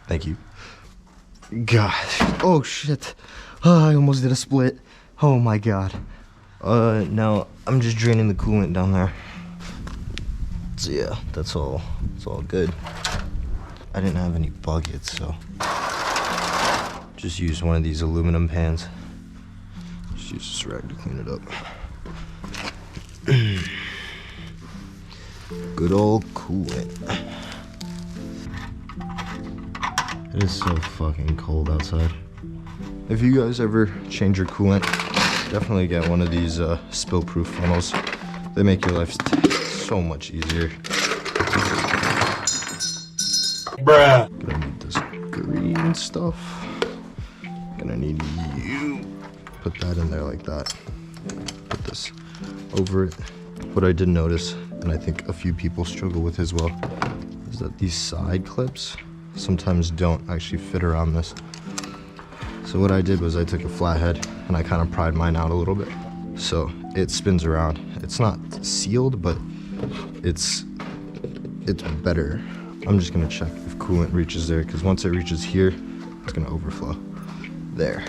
Thank you. Gosh. Oh shit. Oh, I almost did a split. Oh my god. Now I'm just draining the coolant down there. So yeah, that's all. It's all good. I didn't have any buckets, so just use one of these aluminum pans. Just use this rag to clean it up. Good old coolant. It is so fucking cold outside. If you guys ever change your coolant, definitely get one of these spill-proof funnels. They make your life so much easier. Bruh. Gonna need this green stuff. Gonna need you. Put that in there like that. Put this over it. What I did notice, and I think a few people struggle with as well, is that these side clips sometimes don't actually fit around this. So what I did was I took a flathead and I kind of pried mine out a little bit. So it spins around. It's not sealed, but it's better. I'm just gonna check if coolant reaches there, because once it reaches here, it's gonna overflow. There.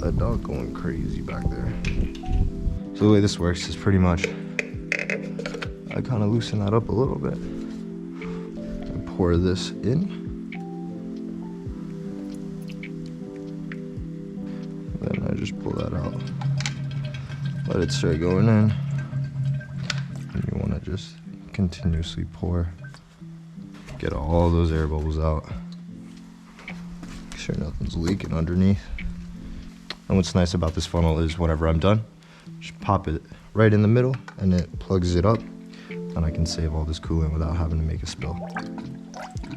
That dog going crazy back there. So the way this works is pretty much, I kind of loosen that up a little bit. I pour this in. Then I just pull that out. Let it start going in. And you want to just continuously pour. Get all those air bubbles out. Make sure nothing's leaking underneath. And what's nice about this funnel is whenever I'm done, just pop it right in the middle and it plugs it up. And I can save all this coolant without having to make a spill.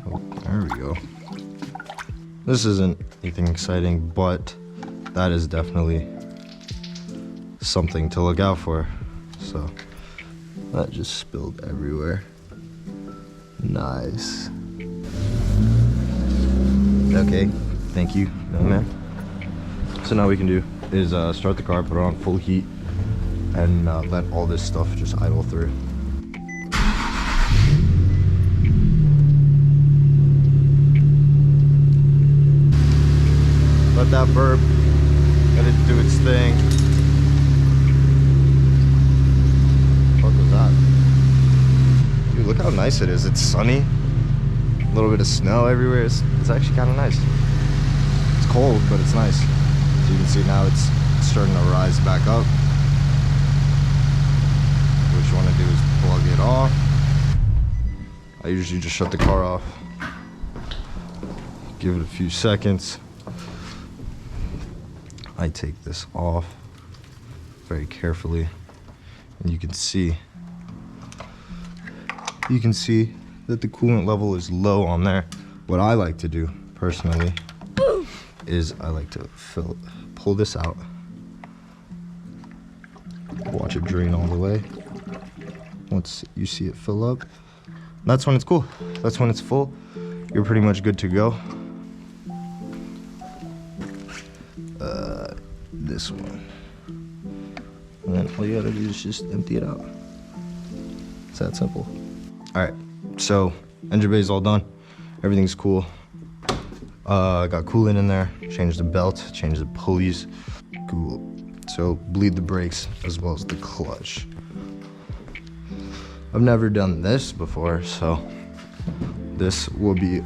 Oh, there we go. This isn't anything exciting, but that is definitely something to look out for. So that just spilled everywhere. Nice. Okay, thank you, man. So now what we can do is start the car, put it on full heat, and let all this stuff just idle through. Let that burp, let it do its thing. What was that? Dude, look how nice it is. It's sunny, a little bit of snow everywhere. It's actually kind of nice. It's cold, but it's nice. So you can see now it's starting to rise back up. What you want to do is plug it off. I usually just shut the car off. Give it a few seconds. I take this off very carefully, and you can see that the coolant level is low on there. What I like to do personally is I like to pull this out, watch it drain all the way. Once you see it fill up, that's when it's cool. That's when it's full. You're pretty much good to go. This one. And then all you gotta do is just empty it out. It's that simple. All right, so engine bay is all done. Everything's cool. Got coolant in there. Changed the belt, changed the pulleys. Cool. So bleed the brakes as well as the clutch. I've never done this before, so this will be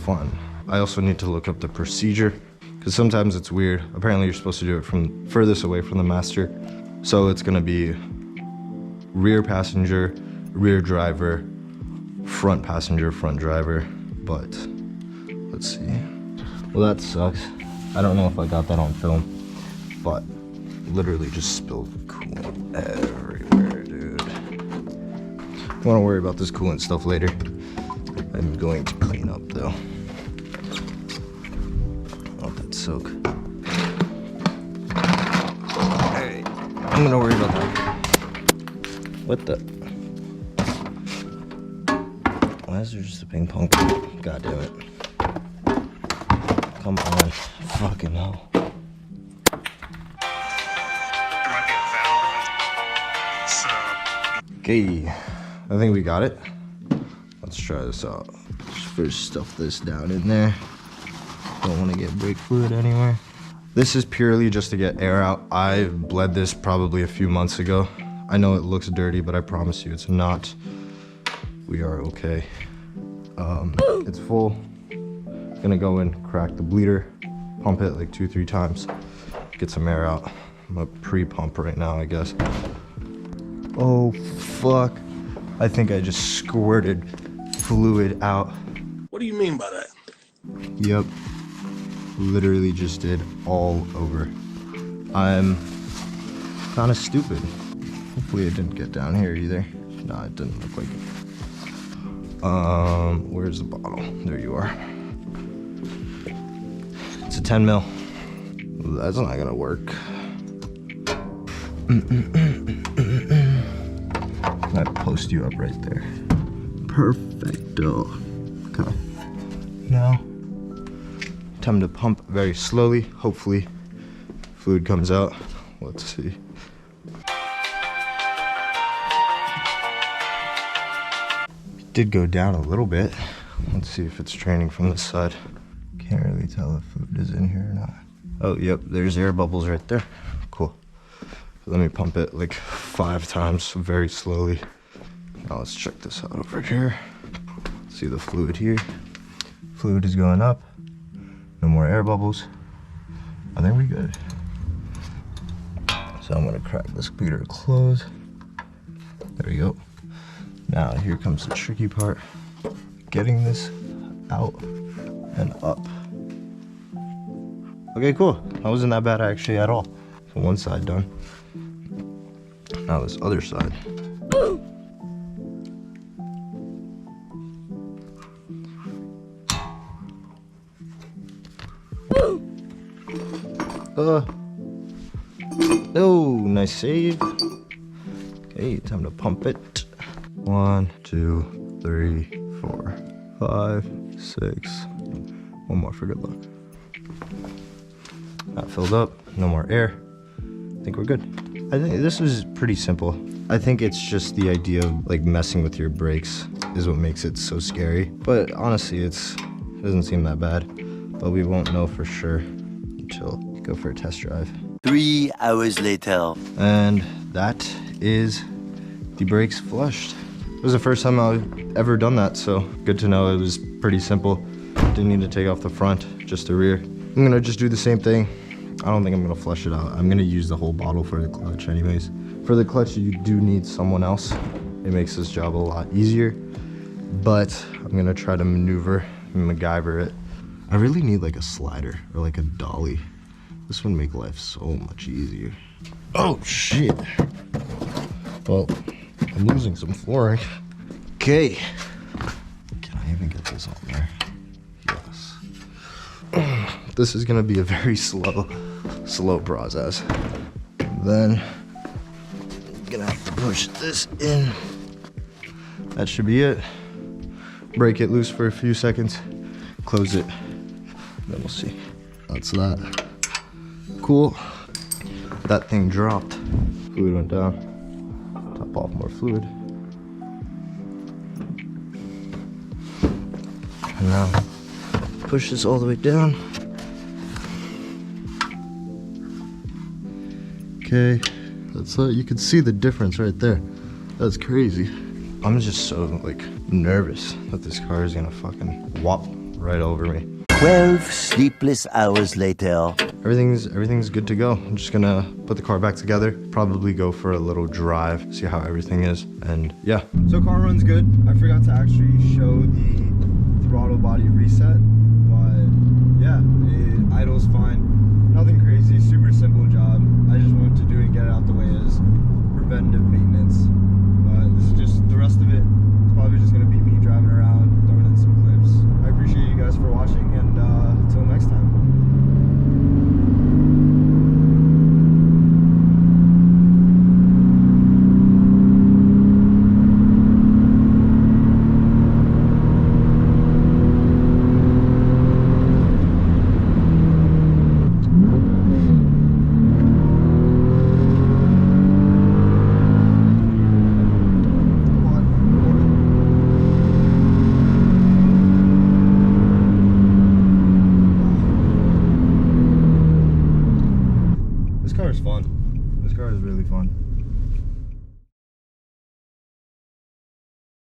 fun. I also need to look up the procedure, because sometimes it's weird. Apparently you're supposed to do it from furthest away from the master. So it's gonna be rear passenger, rear driver, front passenger, front driver. But let's see. Well, that sucks. I don't know if I got that on film, but literally just spilled coolant everywhere, dude. I won't worry about this coolant stuff later. I'm going to clean up though. Soak. Hey, I'm gonna worry about that. What the? Why is there just a ping pong? God damn it. Come on. Fucking hell. Okay. I think we got it. Let's try this out. Just first stuff this down in there. Don't want to get brake fluid anywhere. This is purely just to get air out. I bled this probably a few months ago. I know it looks dirty, but I promise you it's not. We are okay. It's full. Gonna go in, crack the bleeder, pump it like 2-3 times, get some air out. I'm gonna pre-pump right now, I guess. Oh, fuck. I think I just squirted fluid out. What do you mean by that? Yep. Literally just did all over. I'm kind of stupid. Hopefully it didn't get down here either. No, it didn't look like it. Where's the bottle? There you are. It's a 10 mil. That's not gonna work. I post you up right there. Perfecto. Okay. Now, time to pump very slowly. Hopefully, fluid comes out. Let's see. It did go down a little bit. Let's see if it's draining from this side. Can't really tell if fluid is in here or not. Oh, yep, there's air bubbles right there. Cool. Let me pump it like 5 times very slowly. Now let's check this out over here. See the fluid here. Fluid is going up. No more air bubbles. I think we're good. So I'm gonna crack this bleeder close. There we go. Now here comes the tricky part. Getting this out and up. Okay, cool. That wasn't that bad actually at all. So one side done. Now this other side. Oh, nice save. Okay, time to pump it. 1, 2, 3, 4, 5, 6. One more for good luck. Not filled up, no more air. I think we're good. I think this was pretty simple. I think it's just the idea of like messing with your brakes is what makes it so scary. But honestly, it doesn't seem that bad. But we won't know for sure until we go for a test drive. 3 hours later. And that is the brakes flushed. It was the first time I've ever done that, so good to know. It was pretty simple. Didn't need to take off the front, just the rear. I'm gonna just do the same thing. I don't think I'm gonna flush it out. I'm gonna use the whole bottle for the clutch anyways. For the clutch, you do need someone else. It makes this job a lot easier, but I'm gonna try to maneuver and MacGyver it. I really need like a slider or like a dolly. This would make life so much easier. Oh shit. Well, I'm losing some flooring. Okay. Can I even get this on there? Yes. This is gonna be a very slow process. Then I'm gonna have to push this in. That should be it. Break it loose for a few seconds, close it, then we'll see. That's that. Cool. That thing dropped. Fluid went down. Top off more fluid. And now push this all the way down. Okay, that's you can see the difference right there. That's crazy. I'm just so like nervous that this car is gonna fucking whop right over me. 12 sleepless hours later. Everything's good to go. I'm just gonna put the car back together, probably go for a little drive, see how everything is, and yeah. So car runs good. I forgot to actually show the throttle body reset, but yeah, it idles fine. Nothing crazy, super simple job. I just wanted to do it and get it out the way as preventative maintenance. But this is just the rest of it. It's probably just gonna be me driving around, throwing in some clips. I appreciate you guys for watching, and until next time. car is fun. This car is really fun.